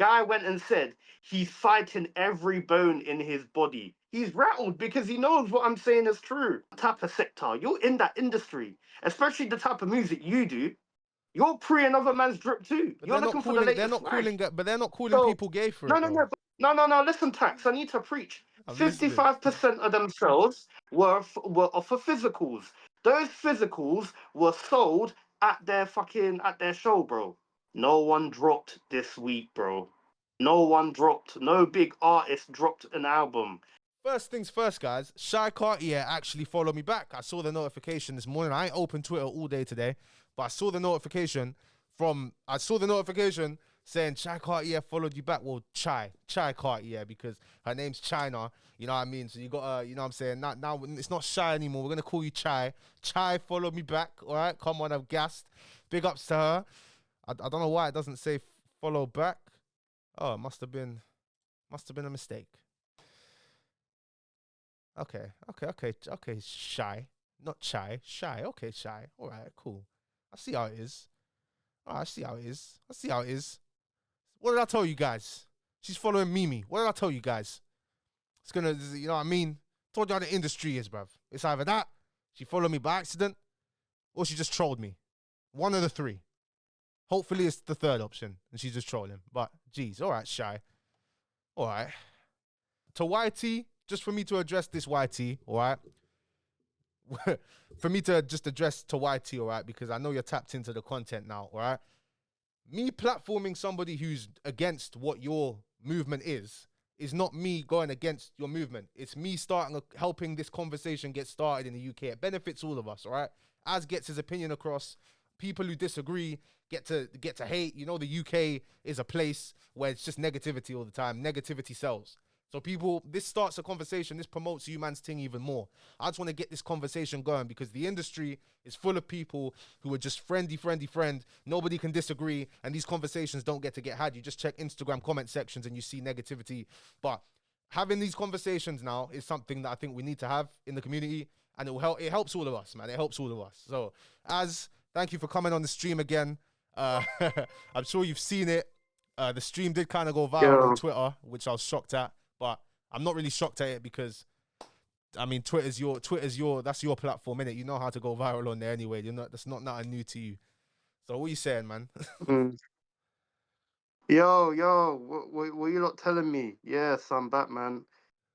guy went and said he's fighting every bone in his body. He's rattled because he knows what I'm saying is true. Type of sector, you're in that industry, especially the type of music you do. You're pre another man's drip too. But You're they're not looking for the calling. They're latest not swag. calling. But they're not calling So people gay for no, it no, no, though. no. Listen, Tax. I need to preach. I'm listening. 55% of themselves were for physicals. Those physicals were sold at their show, bro. No one dropped this week, bro. No one dropped. No big artist dropped an album. First things first, guys. Shy Cartier actually followed me back. I saw the notification this morning. I ain't opened Twitter all day today, but I saw the notification saying Shy Cartier followed you back. Well, Chai Cartier, because her name's China. You know what I mean? So you got you know what I'm saying? Now it's not Shy anymore. We're gonna call you Chai. Chai followed me back. All right, come on, I'm gassed. Big ups to her. I don't know why it doesn't say follow back. Oh, it must have been a mistake. Okay, Shy. Not Chai, Shy. Okay, Shy. All right, cool. I see how it is. All right, I see how it is. What did I tell you guys? She's following Mimi. What did I tell you guys? It's gonna, you know what I mean? Told you how the industry is, bruv. It's either that, she followed me by accident, or she just trolled me. One of the three. Hopefully it's the third option, and she's just trolling. But, geez, all right, Shy. All right. To YT, just for me to address this YT, all right? For me to just address to YT, all right? Because I know you're tapped into the content now, all right? Me platforming somebody who's against what your movement is not me going against your movement. It's me helping this conversation get started in the UK. It benefits all of us, all right? Az gets his opinion across. People who disagree get to hate. You know, the UK is a place where it's just negativity all the time. Negativity sells. So people, this starts a conversation. This promotes you man's thing even more. I just want to get this conversation going because the industry is full of people who are just friend. Nobody can disagree. And these conversations don't get had. You just check Instagram comment sections and you see negativity. But having these conversations now is something that I think we need to have in the community. And it helps all of us, man. It helps all of us. So thank you for coming on the stream again. I'm sure you've seen it. The stream did kind of go viral on Twitter, which I was shocked at. But I'm not really shocked at it because, I mean, that's your platform, innit? You know how to go viral on there anyway. That's not nothing new to you. So what are you saying, man? Yo, what you lot telling me? Yes, I'm back, man.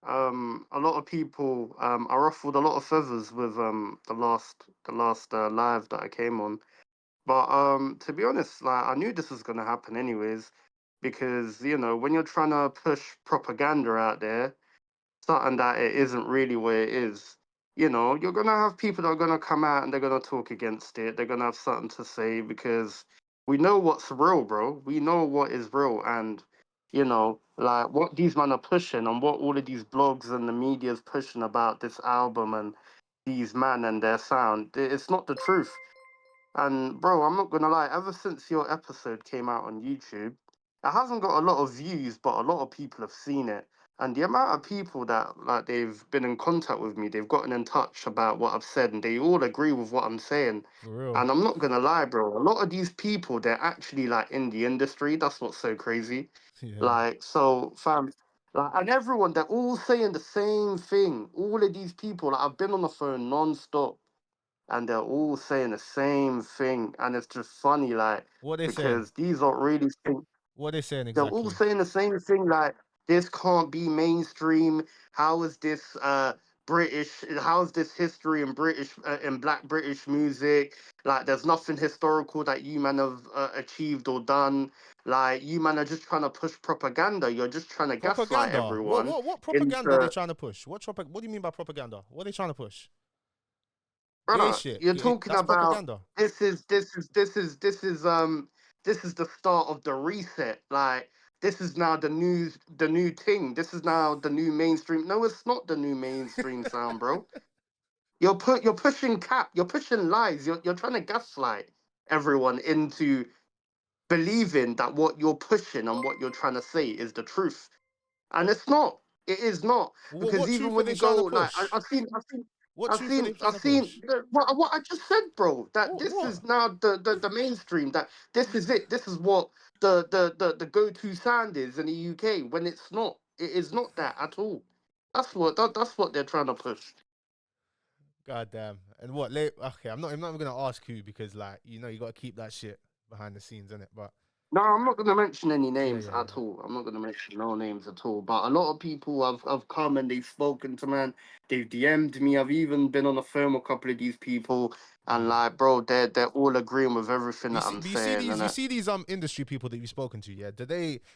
A lot of people, I ruffled a lot of feathers with the last live that I came on. But to be honest, like I knew this was gonna happen anyways, because you know when you're trying to push propaganda out there, something that it isn't really what it is. You know, you're gonna have people that are gonna come out and they're gonna talk against it. They're gonna have something to say because we know what's real, bro. We know what is real, and you know, like what these men are pushing and what all of these blogs and the media's pushing about this album and these men and their sound. It's not the truth. And bro, I'm not gonna lie, ever since your episode came out on YouTube, it hasn't got a lot of views, but a lot of people have seen it. And the amount of people that like they've been in contact with me, they've gotten in touch about what I've said, and they all agree with what I'm saying. For real. And I'm not gonna lie, bro, a lot of these people, they're actually like in the industry. That's what's so crazy. Yeah. Like, so fam, like, and everyone, they're all saying the same thing. All of these people, like, I've been on the phone non-stop and they're all saying the same thing, and it's just funny, like What they saying? because these are really What they saying they're all exactly? saying the same thing, like this can't be mainstream. How is this British? How is this history in British in Black British music? Like, there's nothing historical that you man have achieved or done. Like, you man are just trying to push propaganda. You're just trying to gaslight Propaganda. everyone What propaganda are they into. trying to push? What do you mean by propaganda? What are they trying to push? Gay Brother, shit. you're talking That's about propaganda. this is the start of the reset. Like, this is now the new thing. This is now the new mainstream. No, it's not the new mainstream sound, bro. You're pushing you're pushing lies. You're trying to gaslight everyone into believing that what you're pushing and what you're trying to say is the truth. And it's not. It is not. Because What even truth are when they you trying go, to like push? I've seen What truthfully? I've Shut up, seen Rosh. what I just said, bro. That this What? is now the mainstream. That this is it. This is what the go-to sound is in the UK. When it's not, it is not that at all. That's what they're trying to push. God damn. And what? Okay, I'm not even gonna ask who because like you got to keep that shit behind the scenes, innit? But No, I'm not going to mention any yeah, names yeah, at yeah. all. I'm not going to mention no names at all. But a lot of people have come and they've spoken to man. They've DM'd me. I've even been on the phone with a couple of these people, and Mm. like, bro, they're all agreeing with everything You that see, I'm but you see saying, these, and you see these industry people that you've spoken to, yeah.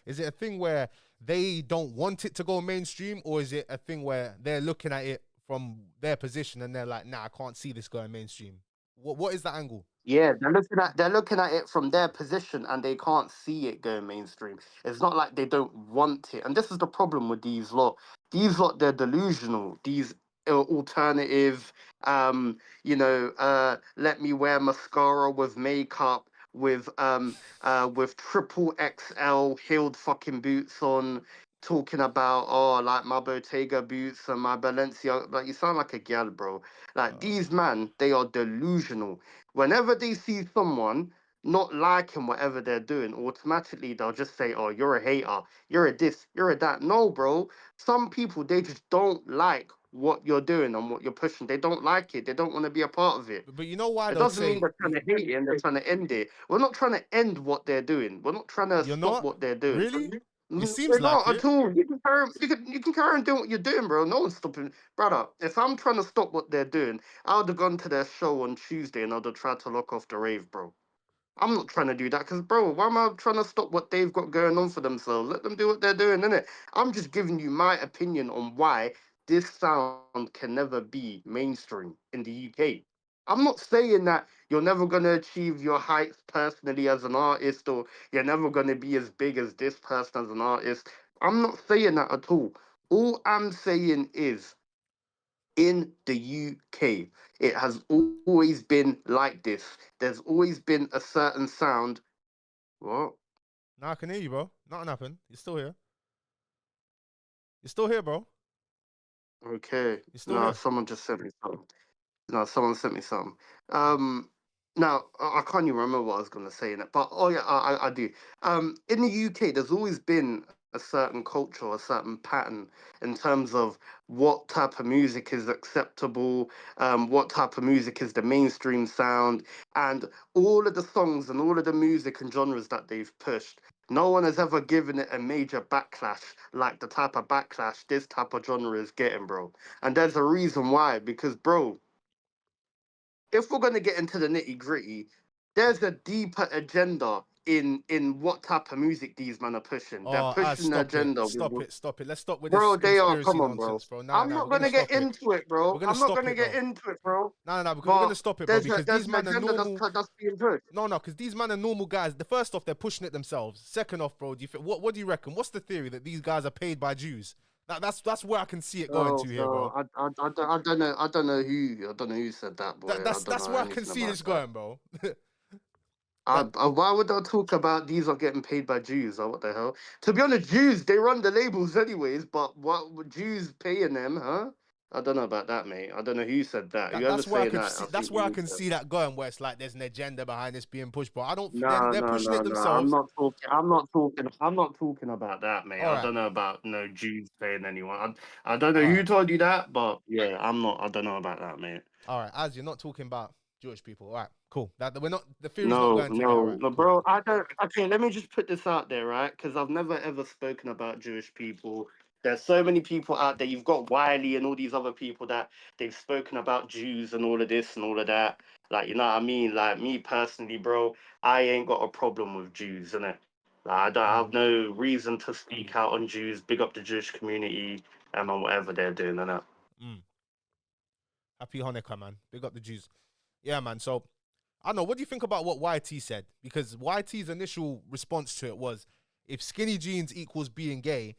Is it a thing where they don't want it to go mainstream, or is it a thing where they're looking at it from their position and they're like, nah, I can't see this going mainstream? What is that angle? yeah, they're looking at it from their position and they can't see it going mainstream. It's not like they don't want it. And this is the problem with these lot. These lot, they're delusional. These alternative, let me wear mascara with makeup with triple XL heeled fucking boots on, talking about like my Bottega boots and my Balenciaga. Like you sound like a gal, bro. Like Uh, these man, they are delusional. Whenever they see someone not liking whatever they're doing, automatically they'll just say, "Oh, you're a hater. You're a this. You're a that." No, bro. Some people they just don't like what you're doing and what you're pushing. They don't like it. They don't want to be a part of it. but you know why It they'll doesn't mean say they're trying to hate it and they're trying to end it. We're not trying to end what they're doing. We're not trying to you're stop not what they're doing. really? It seems We're like not at it. all. You can carry on doing what you're doing, bro. No one's stopping, brother. If I'm trying to stop what they're doing, I would have gone to their show on Tuesday and I'd have tried to lock off the rave, bro. I'm not trying to do that because, bro, why am I trying to stop what they've got going on for themselves? Let them do what they're doing, innit? I'm just giving you my opinion on why this sound can never be mainstream in the UK. I'm not saying that you're never going to achieve your heights personally as an artist or you're never going to be as big as this person as an artist. I'm not saying that at all. All I'm saying is in the UK. It has always been like this. There's always been a certain sound. What? Nah, I can hear you, bro. Nothing happened. You're still here. You're still here, bro. Okay. You're still No, here. someone just sent me something. No, someone sent me some. Um, Now I can't even remember what I was gonna say in it, but oh yeah, I do. In the UK, there's always been a certain culture, a certain pattern in terms of what type of music is acceptable, what type of music is the mainstream sound, and all of the songs and all of the music and genres that they've pushed. No one has ever given it a major backlash like the type of backlash this type of genre is getting, bro. And there's a reason why, because bro, if we're going to get into the nitty gritty, there's a deeper agenda in what type of music these men are pushing. They're Oh, pushing the stop it. agenda Stop it. Stop it. Let's stop with this bro. They are. conspiracy Come on, bro. nonsense, bro. Nah, I'm nah, not we're going gonna to get stop it. into it, We're bro. gonna I'm not going stop to it get though. into it, bro. No, no, no, because we're gonna But stop it, bro. Because there's these an man are agenda normal. that's being pushed. No, no, because these man are normal guys. The first off, they're pushing it themselves. Second off, bro, what do you reckon? What's the theory that these guys are paid by Jews? That's where I can see it going Oh to here, no, bro. I don't know who said that, boy. I don't That's know where I can anything see about this that. going, bro. I, that why would I talk about these are getting paid by Jews? Or what the hell? To be honest, Jews they run the labels anyways. But what would Jews paying them, huh? I don't know about that, mate. I don't know who said that. Whoever's that's where I saying could that, see. I That's think where you I need can to. see that going, where it's like there's an agenda behind this being pushed. But I don't. No, They're no, pushing it no, no. I'm themselves. not talking. I'm not talking. I'm not talking about that, mate. All I right, don't know about no Jews paying anyone. I don't know all who right, told you that, but yeah, I'm not. I don't know about that, mate. all right. As you're not talking about Jewish people. All right, cool. That we're not. The theory's not No, going to there. All no, right, no, cool. bro. I don't. Okay, let me just put this out there, right? Because I've never ever spoken about Jewish people. There's so many people out there. You've got Wiley and all these other people that they've spoken about Jews and all of this and all of that. Like, you know what I mean? Like me personally, bro, I ain't got a problem with Jews, innit? Like, I don't Mm, have no reason to speak out on Jews. Big up the Jewish community on whatever they're doing, innit? mm. Happy Hanukkah, man. Big up the Jews. Yeah, man. So I don't know. What do you think about what YT said? Because YT's initial response to it was, if skinny jeans equals being gay,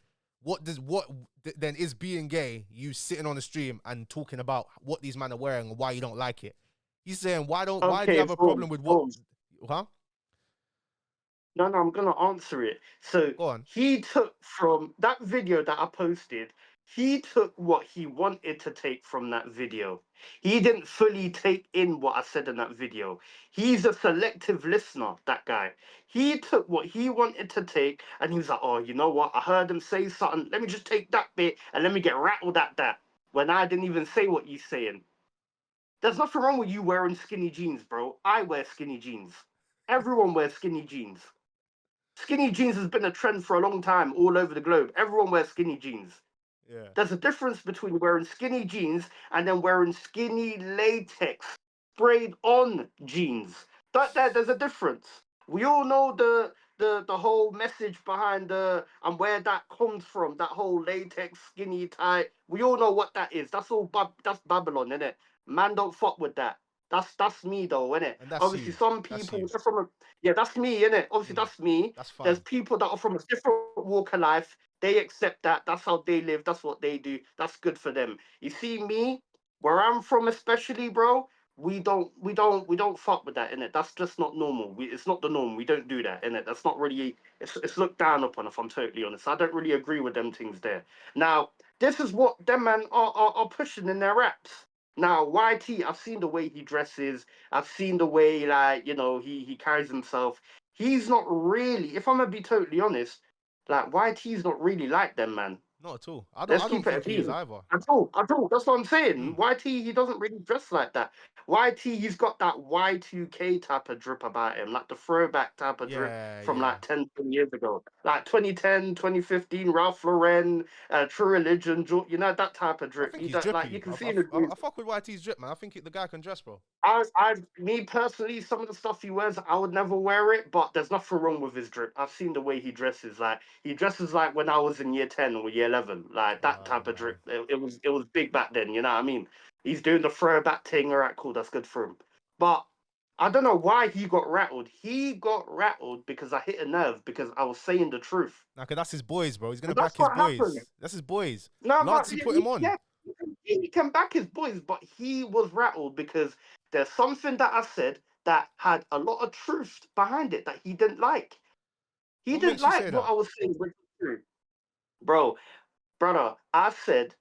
then is being gay you sitting on the stream and talking about what these men are wearing and why you don't like it? He's saying why do you Okay, have a boom, problem with what? boom. Huh? No, no, I'm gonna answer it. So Go on. he took from that video that I posted. He took what he wanted to take from that video. He didn't fully take in what I said in that video. He's a selective listener, that guy. He took what he wanted to take and he was like, oh, you know what? I heard him say something. Let me just take that bit and let me get rattled at that. When I didn't even say what you're saying. There's nothing wrong with you wearing skinny jeans, bro. I wear skinny jeans. Everyone wears skinny jeans. Skinny jeans has been a trend for a long time all over the globe. Everyone wears skinny jeans. Yeah. There's a difference between wearing skinny jeans and then wearing skinny latex sprayed on jeans. There's a difference. We all know the whole message behind the and where that comes from. That whole latex skinny tight. We all know what that is. That's all. That's Babylon, innit? Man, don't fuck with that. That's me though, innit? And that's Obviously, you. some That's people you. they're from a, yeah, that's me, innit? Obviously, Mm, that's me. that's There's fine. people that are from a different walk of life. They accept that. That's how they live. That's what they do. That's good for them. You see me, where I'm from, especially, bro. We don't fuck with that, innit? That's just not normal. It's not the norm. We don't do that, innit? That's not really. It's looked down upon. If I'm totally honest, I don't really agree with them things there. Now, this is what them man are pushing in their raps. Now, YT, I've seen the way he dresses. I've seen the way, like, he carries himself. He's not really, if I'm gonna be totally honest, like YT's not really like them, man. Not at all. I don't. Let's I don't keep it a think he is beam. either. At all. That's what I'm saying. Mm. YT, he doesn't really dress like that. YT, he's got that Y2K type of drip about him, like the throwback type of drip Yeah. from Yeah. like 10, 20 years ago. Like 2010, 2015, Ralph Lauren, True Religion, that type of I drip. think You he's don't like, you drippy. can see in the I fuck with YT's drip, man. I think the guy can dress, bro. me personally, some of the stuff he wears, I would never wear it, but there's nothing wrong with his drip. I've seen the way he dresses. Like he dresses like when I was in year 10 or year 11, like that Oh type of man. drip. It was big back then. You know what I mean? He's doing the throwback thing. All right, cool. That's good for him. But I don't know why he got rattled. He got rattled because I hit a nerve because I was saying the truth. Nah, cause that's his boys, bro. He's gonna And back that's his what happened. boys. That's his boys. No, but Lancey put him on. yeah, he can back his boys, but he was rattled because there's something that I said that had a lot of truth behind it that he didn't like. He What didn't makes you like say what that? I was saying was true. Bro, brother, I said,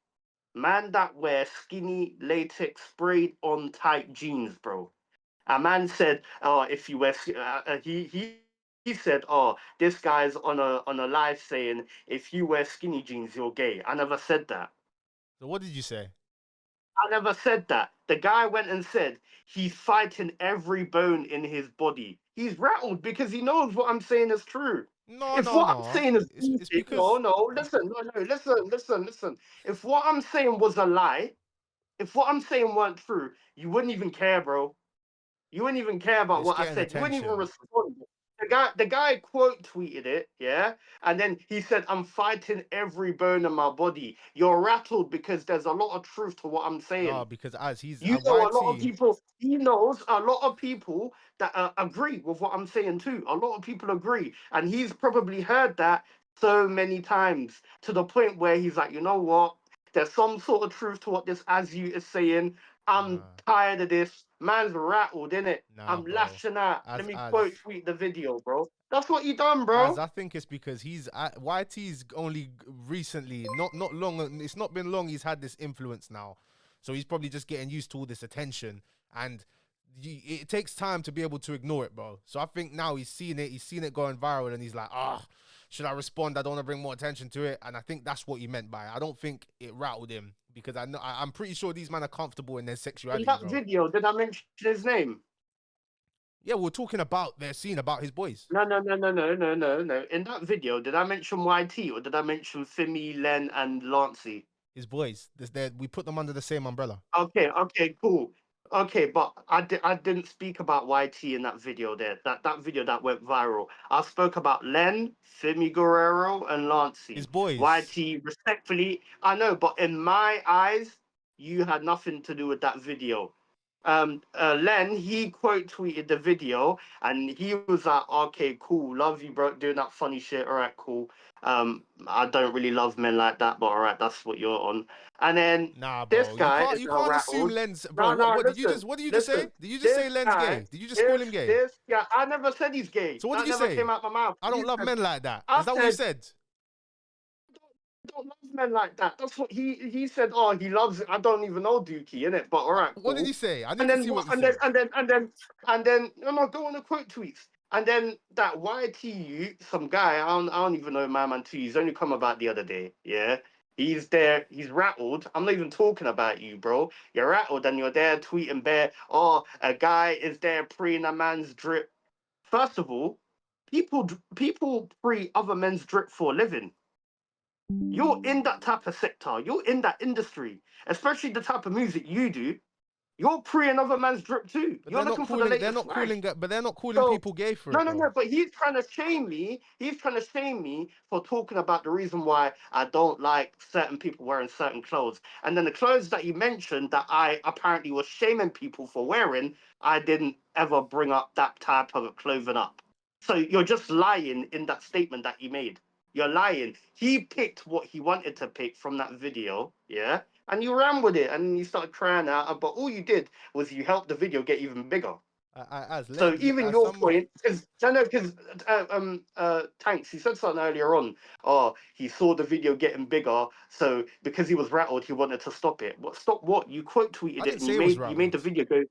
man that wear skinny latex sprayed on tight jeans, bro. A man said, "Oh, if you wear," he said, "Oh, this guy's on a live saying if you wear skinny jeans, you're gay." I never said that. So what did you say? I never said that. The guy went and said he's fighting every bone in his body. He's rattled because he knows what I'm saying is true. No, If no, what I'm no. saying is It's bullshit, no, because no, listen, no, listen. If what I'm saying was a lie, if what I'm saying weren't true, you wouldn't even care, bro. You wouldn't even care about it's what I getting said. You wouldn't even attention. respond. The guy quote tweeted it, yeah, and then he said, "I'm fighting every bone in my body." You're rattled because there's a lot of truth to what I'm No, saying. because as he's You at know, a lot of YT. people. He knows a lot of people that agree with what I'm saying too. A lot of people agree, and he's probably heard that so many times to the point where he's like, you know what? There's some sort of truth to what this Azu is saying. I'm Nah, tired of this. Man's rattled, innit? nah, I'm bro. lashing out. Let As me quote as tweet the video, bro. That's what you done, as bro. I think it's because he's at YT's only recently, not long. It's not been long. He's had this influence now, so he's probably just getting used to all this attention, and it takes time to be able to ignore it, bro. So I think now he's seen it. He's seen it going viral, and he's like, ah. Should I respond? I don't want to bring more attention to it, and I think that's what he meant by it. I don't think it rattled him because I know I'm pretty sure these men are comfortable in their In sexuality, that bro. video, did I mention his name? Yeah, we're talking about their scene about his boys, No, no, no, no, no, no, no, no. In that video, did I mention YT or did I mention Fimi, Len, and Lancey? his boys. We put them under the same umbrella. Okay, cool. Okay, but I didn't speak about YT in that video there. That video that went viral. I spoke about Len, Fimi Guerrero, and His Lancey. boys. YT, respectfully, I know, but in my eyes, you had nothing to do with that video. Len, he quote tweeted the video and he was like, okay, cool, love you, bro, doing that funny shit. All right, cool. I don't really love men like that, but all right, that's what you're on. And then Nah, this bro. You guy can't is you now can't assume rattled. Lens, bro. No, What no, what did you listen, just what did you just say? listen. Did you just say This Len's guy, gay? Did you just call this, him gay? this guy, I never said he's gay. So what did That you never say? came out my mouth. I don't love men like that. I Is that what you said, said? don't love men like that. That's what he said. Oh, he loves. I don't even know Dookie, innit? But all right, What did cool. he say? I need And to then see what what? he said. And then no, no, go on the quote tweets. And then that YTU, some guy, I don't even know my man too. He's only come about the other day. Yeah. He's there, he's rattled. I'm not even talking about you, bro. You're rattled and you're there tweeting bare, oh, a guy is there preying a man's drip. First of all, people pre other men's drip for a living. You're in that type of sector. You're in that industry, especially the type of music you do. You're pre another man's drip too. But You're looking for the latest swag. they're not calling So people gay for no, it no, no. though. But he's trying to shame me. He's trying to shame me for talking about the reason why I don't like certain people wearing certain clothes. And then the clothes that you mentioned that I apparently was shaming people for wearing, I didn't ever bring up that type of clothing up. So you're just lying in that statement that you made. You're lying. He picked what he wanted to pick from that video, yeah, and you ran with it, and you started crying out. But all you did was you helped the video get even bigger. As So Len, even as your someone, point, because I know, because Tanks, he said something earlier on. Oh, he saw the video getting bigger, so because he was rattled, he wanted to stop it. What stop? What you quote I tweeted it didn't and say it was you made the rattled. video go.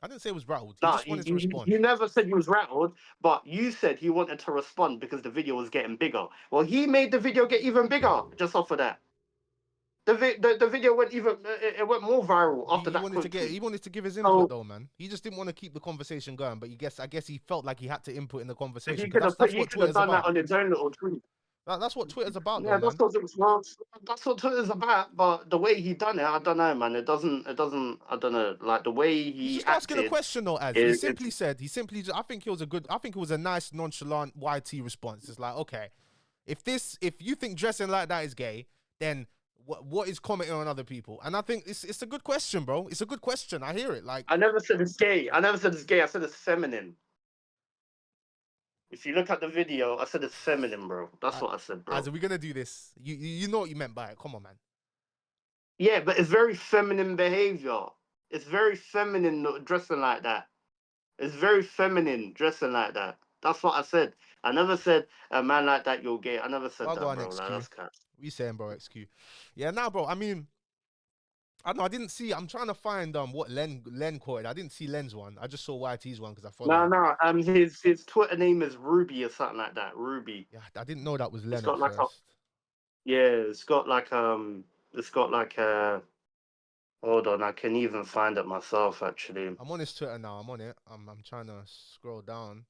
I didn't say it was rattled. He Nah, just wanted to respond. you never said he was rattled, but you said he wanted to respond because the video was getting bigger. Well, he made the video get even bigger just off of that. The video went even it went more viral after He that wanted to quote get tweet. he wanted to give his input So though, man. He just didn't want to keep the conversation going, but I guess he felt like he had to input in the conversation he because could have that's he what could have Twitter's done that about. on his own little tweet. That's what Twitter's about though, Yeah, man. that's what Twitter's about. But the way he done it, I don't know, man. It doesn't. I don't know. Like the way He's he just asking a acted, question though, as he it's simply said, I think it was a nice nonchalant YT response. It's like, okay, if you think dressing like that is gay, then what is commenting on other people? And I think it's a good question, bro. It's a good question. I hear it. Like, I never said it's gay. I never said it's gay. I said it's feminine. If you look at the video, I said it's feminine, bro. That's what I said, as bro. are we gonna do this? You know what you meant by it. Come on, man. Yeah, but it's very feminine behavior. It's very feminine dressing like that. It's very feminine dressing like that. That's what I said. I never said a man like that you're gay. I never said Well, go that, on, bro. Like XQ. that's cat. We saying, bro, XQ. Yeah, now, bro. I mean, I don't know. I didn't see. I'm trying to find what Len quoted. I didn't see Len's one. I just saw YT's one because I follow No, him. no. His Twitter name is Ruby or something like that. Ruby. Yeah, I didn't know that was It's Len at got like a first. yeah. It's got like a. Hold on, I can even find it myself actually. I'm on his Twitter now. I'm on it. I'm trying to scroll down,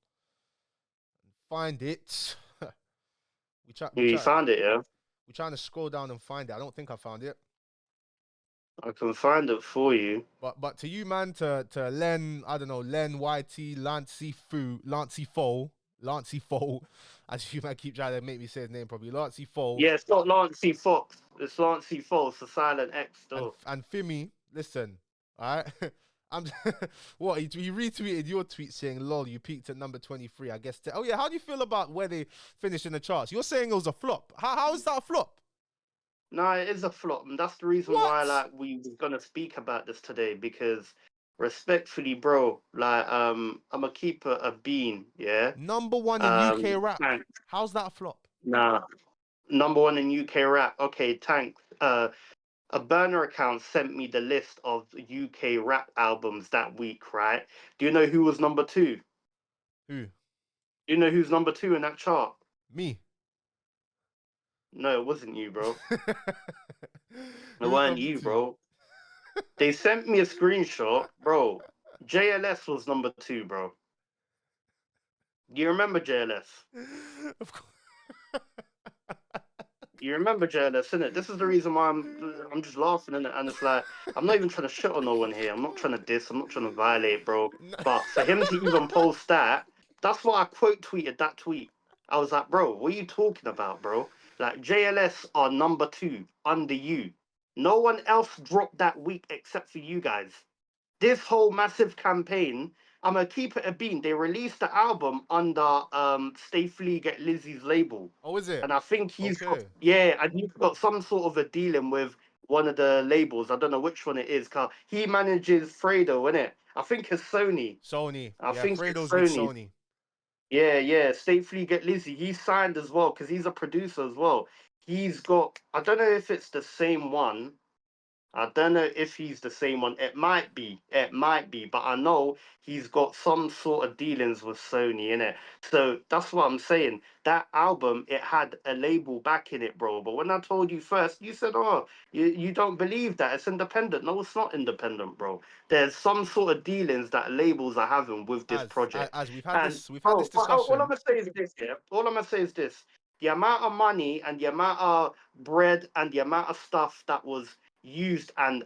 find it. You found it, yeah? we trying to scroll down and find it. I don't think I found it. I can find it for you. But to you, man, to Len, I don't know, Len YT, Lancey Fo, as you might keep trying to make me say his name probably, Lancey Fo. Yeah, it's not Lancey Fox. It's Lancey Fox, a silent X still. And Fimi, listen, all right. I'm what he retweeted your tweet saying, "Lol, you peaked at number 23." I guess. Oh yeah, how do you feel about where they finished in the charts? You're saying it was a flop. How is that a flop? No, it is a flop, and that's the reason why What? like we was gonna speak about this today because respectfully, bro, like I'm gonna keep a bean, yeah. Number one in UK rap. Tank, How's that a flop? nah, number one in UK rap. Okay, Tank. A burner account sent me the list of UK rap albums that week, right? Do you know who was number two? Who? Do you know who's number two in that chart? Me. No, it wasn't you, bro. It Who's weren't number you, two? bro. They sent me a screenshot, bro. JLS was number two, bro. Do you remember JLS? Of course. You remember JLS, innit? This is the reason why I'm just laughing, innit? And it's like I'm not even trying to shit on no one here. I'm not trying to diss. I'm not trying to violate, bro. But for him to even post that, that's why I quote tweeted that tweet. I was like, bro, what are you talking about, bro? Like JLS are number two under you. No one else dropped that week except for you guys. This whole massive campaign, I'm gonna keep it a bean. They released the album under Stay Free Get Lizzie's label. Oh, is it? And I think he's got Okay. yeah, and he's got some sort of a dealing with one of the labels. I don't know which one it is, cause he manages Fredo, innit? I think it's Sony. Sony. I Yeah, think it's Fredo's with Sony. Sony. Yeah, yeah. Stay Free Get Lizzie. He's signed as well because he's a producer as well. he's got. I don't know if it's the same one. I don't know if he's the same one. It might be, but I know he's got some sort of dealings with Sony in it. So that's what I'm saying. That album, it had a label back in it, bro. But when I told you first, you said, "Oh, you don't believe that it's independent." No, it's not independent, bro. There's some sort of dealings that labels are having with this project. As And we've had bro, this all I'm discussion. gonna say is this, yeah. All I'm gonna say is this: the amount of money and the amount of bread and the amount of stuff that was used and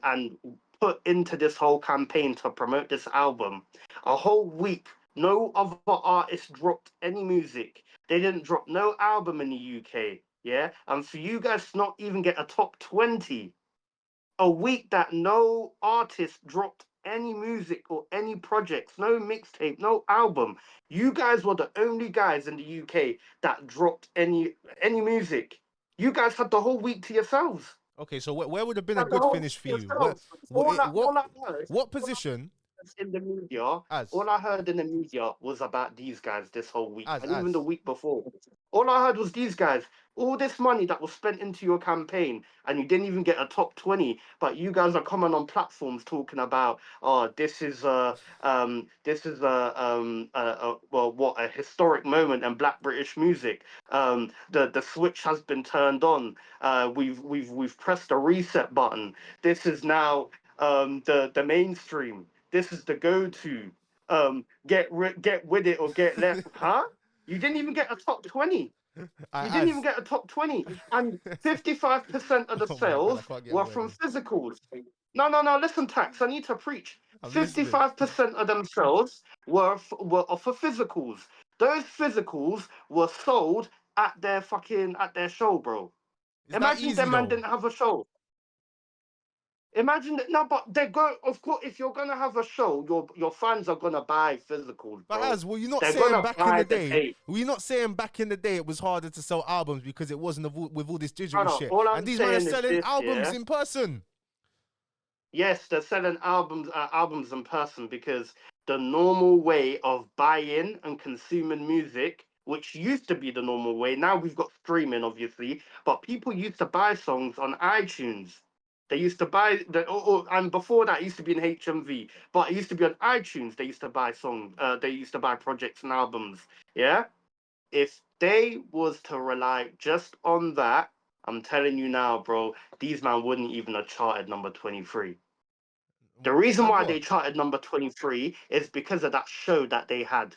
put into this whole campaign to promote this album. A whole week, no other artist dropped any music. They didn't drop no album in the UK. Yeah, and for you guys to not even get a top 20, a week that no artist dropped any music or any projects, no mixtape, no album. You guys were the only guys in the UK that dropped any music. You guys had the whole week to yourselves. Okay, so where would have been a Had the good whole finish for to you? yourselves. All I, What all I heard, what all I position in the media, as all I heard in the media was about these guys this whole week, and even the as week before. All I heard was these guys. All this money that was spent into your campaign, and you didn't even get a top 20. But you guys are coming on platforms talking about, oh, this is well, what a historic moment in Black British music. The switch has been turned on. We've pressed a reset button. This is now the mainstream. This is the go-to. Get with it or get left. Huh? You didn't even get a top 20. You didn't even as get a top 20. And 55% of the oh my god, I sales can't get a were word from in. physicals. No, no, no. Listen, Tax. I need to preach. I'm listening. 55% of them sales were for physicals. Those physicals were sold at their show, bro. Is that Imagine easy them man though? didn't have a show. Imagine that. No, but they're going. Of course, if you're gonna have a show, your fans are gonna buy physicals, But bro. as were you not They're saying gonna back in buy the the day? tape. Were you not saying back in the day it was harder to sell albums because it wasn't with all this digital Brother, shit? all And I'm these men are saying is selling this, albums yeah. in person. Yes, they're selling albums in person because the normal way of buying and consuming music, which used to be the normal way, now we've got streaming, obviously, but people used to buy songs on iTunes. They used to buy and before that it used to be in HMV, but it used to be on iTunes. They used to buy songs. They used to buy projects and albums. Yeah, if they was to rely just on that, I'm telling you now, bro, these man wouldn't even have charted number 23. The reason Had why what? they charted number 23 is because of that show that they had.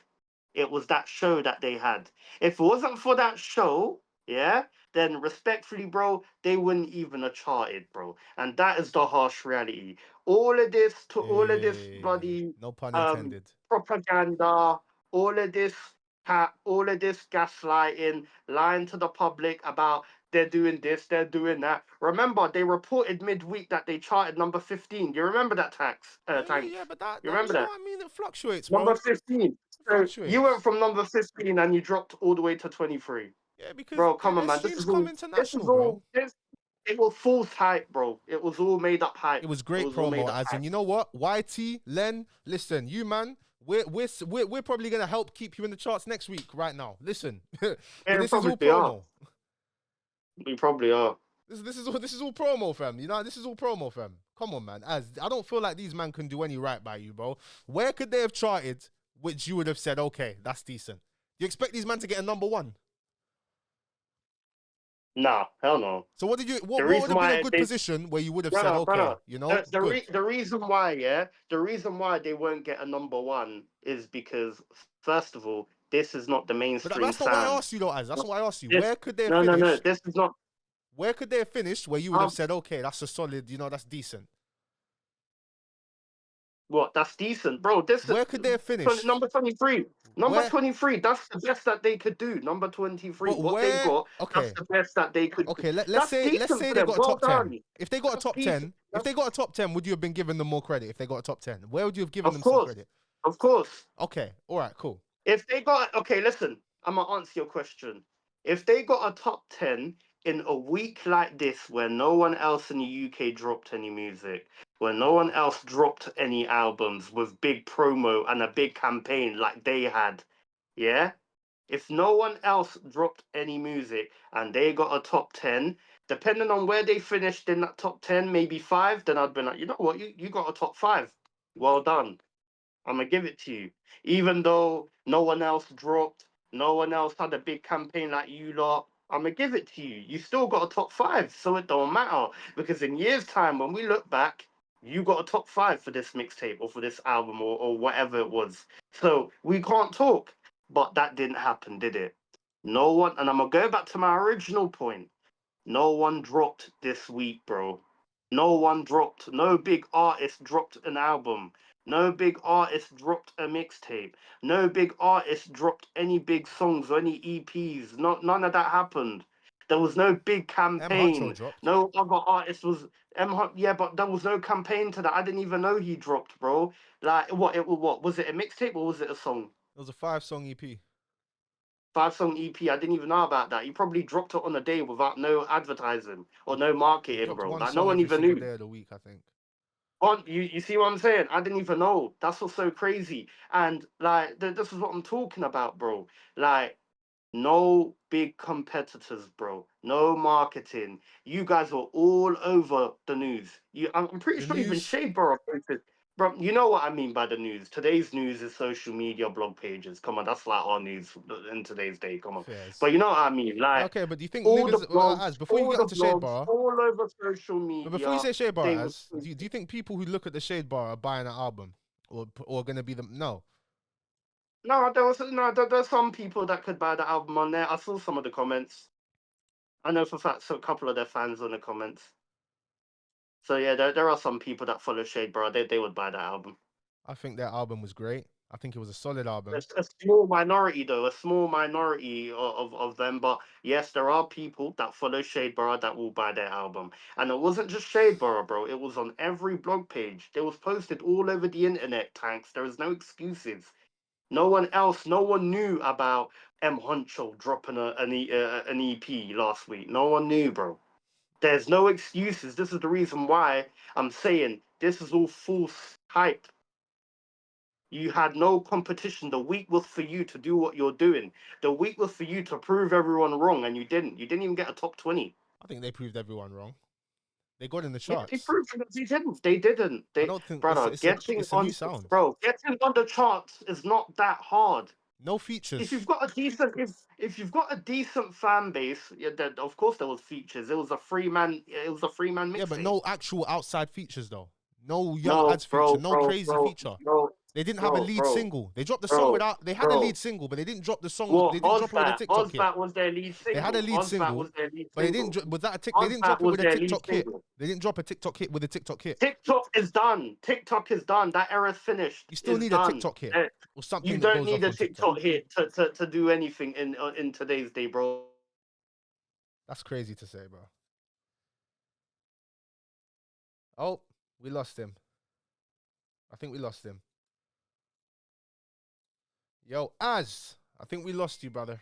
It was that show that they had. If it wasn't for that show, yeah, then respectfully, bro, they wouldn't even have charted, bro. And that is the harsh reality. All of this bloody No pun um intended. propaganda, all of this all of this gaslighting, lying to the public about they're doing this, they're doing that. Remember, they reported midweek that they charted number 15. Do you remember that Yeah, Tanks? but You that remember you know that? what I mean? It fluctuates, Number bro. 15. It So you went fluctuates. from number 15 and you dropped all the way to 23. Yeah, because Bro, come on, their man. streams come This is international, bro. all, it was false hype, bro. It was all made up It hype. was It great was all made promo, up as in hype. you know what? YT, Len, listen, you man, we're probably gonna help keep you in the charts next week, right now. Listen, because Yeah, we this is all probably are. promo. We probably are. This is all promo, fam. You know, this is all promo, fam. Come on, man. As I don't feel like these man can do any right by you, bro. Where could they have charted which you would have said, okay, that's decent? You expect these men to get a number one? Nah, hell no. So what did you The what would reason have been a why good they position where you would have said, brother, okay, you know, good. the reason why, yeah, the reason why they won't get a number one is because first of all, this is not the But mainstream that's not why I sound. asked you though, as that's not why I asked you. This Where could they have no, finished? this is not Where could they have finished where you would have um, said, okay, that's a solid, you know, that's decent? what that's decent, bro. This Where could they have finished? number 23. Number Where 23, that's the best that they could do. Number 23. but What they where got, that's okay. the best that they could do. Okay, That's let's decent say for they them. got a Well top 10. done. If they got a That's top decent. 10, if they got a top 10, would you have been giving them more credit if they got a top 10? Where would you have given Of them some course. credit? Of course. Okay, all right, cool. If they got okay, listen, I'm gonna answer your question. If they got a top 10 in a week like this, where no one else in the UK dropped any music, where no one else dropped any albums with big promo and a big campaign like they had, yeah. If no one else dropped any music and they got a top 10, depending on where they finished in that top 10, maybe five, then I'd be like, you know what, you got a top five. Well done. I'm gonna give it to you. Even though no one else dropped, no one else had a big campaign like you lot, I'm gonna give it to you. You still got a top five, so it don't matter. Because in years' time, when we look back, you got a top five for this mixtape or for this album or whatever it was. So we can't talk. But that didn't happen, did it? No one, and I'm gonna go back to my original point. No one dropped this week, bro. No one dropped. No big artist dropped an album. No big artist dropped a mixtape. No big artist dropped any big songs or any EPs. None of that happened. There was no big M Huncho campaign. dropped. No other artist was yeah, but there was no campaign to that. I didn't even know he dropped, bro. Like what was it a mixtape or was it a song? It was a 5-song EP. 5 song EP. I didn't even know about that. He probably dropped it on a day without no advertising or no He marketing, dropped bro. one Like no song one every even single knew. day of the week, I think. You see what I'm saying? I didn't even know. That's what's so crazy. And like this is what I'm talking about, bro. Like no big competitors, bro. No marketing. You guys were all over the news. I'm pretty The sure even news, Shade Borough posted. Bro, you know what I mean by the news. Today's news is social media, blog pages. Come on, that's like our news in today's day. Come on. fairs. But you know what I mean? Yeah, Like okay, but do you think all the niggas, blogs, as before you get onto Shade Bar, all over social but before you media, say Shade Bar, they were. as do you think people who look at the Shade Bar are buying an album or gonna be the no? No, there's some people that could buy the album on there. I saw some of the comments. I know for fact so a couple of their fans on the comments. So yeah, there are some people that follow Shade Bro. They would buy that album. I think their album was great. I think it was a solid album. It's a small minority though, a small minority of them. But yes, there are people that follow Shade Borough that will buy their album. And it wasn't just Shade Borough, bro. It was on every blog page. It was posted all over the internet, Tanks. There is no excuses. No one knew about M Huncho dropping an EP last week. No one knew, bro. There's no excuses. This is the reason why I'm saying this is all false hype. You had no competition. The week was for you to do what you're doing. The week was for you to prove everyone wrong, and you didn't. You didn't even get a top 20. I think they proved everyone wrong. They got in the Yeah, they charts. proved that they didn't. They didn't. I They, don't think brother, it's a new sound. getting on the charts is not that hard. No If you've features. got a decent if you've got a decent fan base, yeah, then of course there was features. It was a free man Yeah, but mixtape. no actual outside features though. No young No, ads feature. No bro, crazy bro, feature. bro, They didn't have a bro, lead bro, single. They dropped the song bro, without. They had a bro. lead single, but they didn't drop the song. Well, They didn't drop it with a TikTok hit. Ozbat was their lead They had a single. lead single, Was their lead but they didn't. single. Was that a tick? They didn't Ozbat drop it was with a their lead TikTok hit. single. They didn't drop a TikTok hit with a TikTok hit. TikTok is done. TikTok is done. That era's finished. You still It's need a done. TikTok hit Eh, or You something that don't goes need off a on TikTok. TikTok hit to do anything in today's day, bro. That's crazy to say, bro. Oh, we lost him. I think we lost him. Yo, Az, I think we lost you, brother.